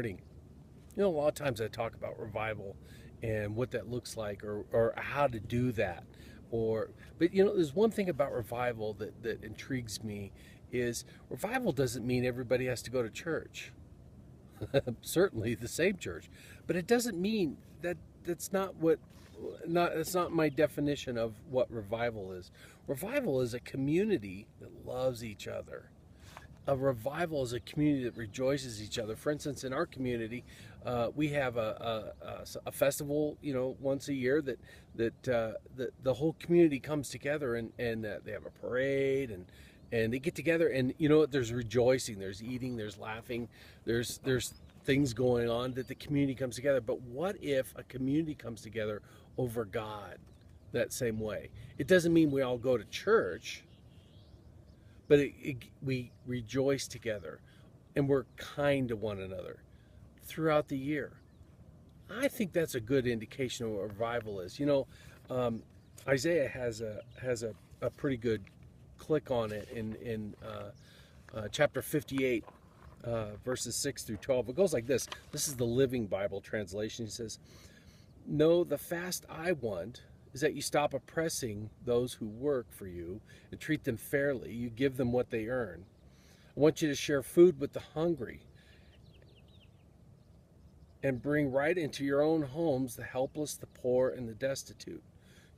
morning. A lot of times I talk about revival and what that looks like, or how to do that. But there's one thing about revival that intrigues me is revival doesn't mean everybody has to go to church. Certainly the same church, but it doesn't mean that that's not my definition of what revival is. Revival is a community that loves each other. A revival is a community that rejoices each other. For instance, in our community, we have a festival, once a year that the whole community comes together, and they have a parade, and they get together, and there's rejoicing, there's eating, there's laughing, there's things going on, that the community comes together. But what if a community comes together over God that same way? It doesn't mean we all go to church, but we rejoice together, and we're kind to one another throughout the year. I think that's a good indication of what revival is. Isaiah has a pretty good click on it in chapter 58, verses 6 through 12. It goes like this. This is the Living Bible translation. He says, "No, the fast I want is that you stop oppressing those who work for you and treat them fairly. You give them what they earn. I want you to share food with the hungry and bring right into your own homes the helpless, the poor, and the destitute,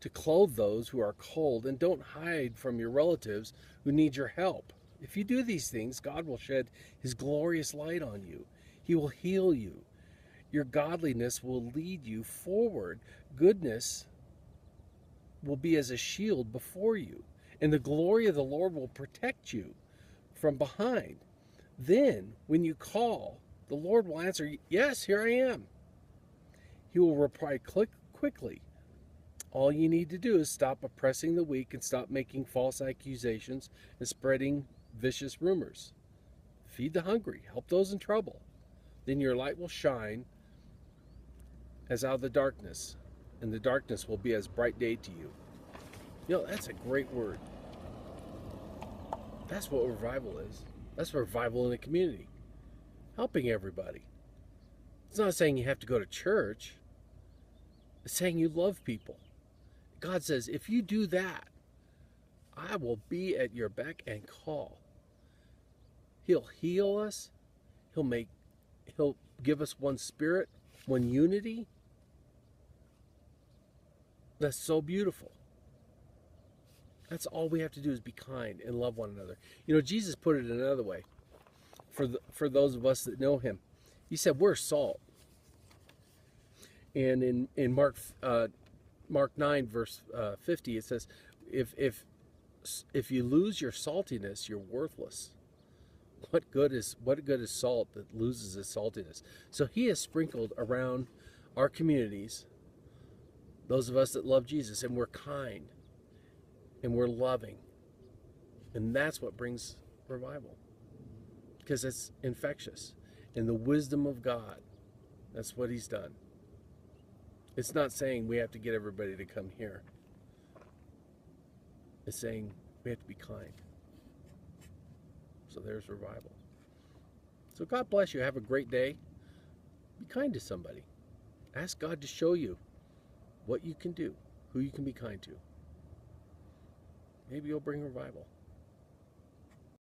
to clothe those who are cold, and don't hide from your relatives who need your help. If you do these things, God will shed his glorious light on you. He will heal you. Your godliness will lead you forward. Goodness will be as a shield before you, and the glory of the Lord will protect you from behind. Then, when you call, the Lord will answer, 'Yes, here I am.' He will reply quickly. All you need to do is stop oppressing the weak and stop making false accusations and spreading vicious rumors. Feed the hungry, help those in trouble. Then your light will shine as out of the darkness, and the darkness will be as bright day to you." That's a great word. That's what revival is. That's revival in a community. Helping everybody. It's not saying you have to go to church. It's saying you love people. God says, if you do that, I will be at your beck and call. He'll heal us. He'll give us one spirit, one unity. That's so beautiful. That's all we have to do is be kind and love one another. Jesus put it another way for those of us that know him. He said we're salt. And in Mark 9 verse 50, it says, if you lose your saltiness, you're worthless. What good is salt that loses its saltiness? So he has sprinkled around our communities those of us that love Jesus, and we're kind and we're loving. And that's what brings revival, because it's infectious. And the wisdom of God, that's what he's done. It's not saying we have to get everybody to come here. It's saying we have to be kind. So there's revival. So God bless you. Have a great day. Be kind to somebody. Ask God to show you what you can do, who you can be kind to. Maybe you'll bring revival.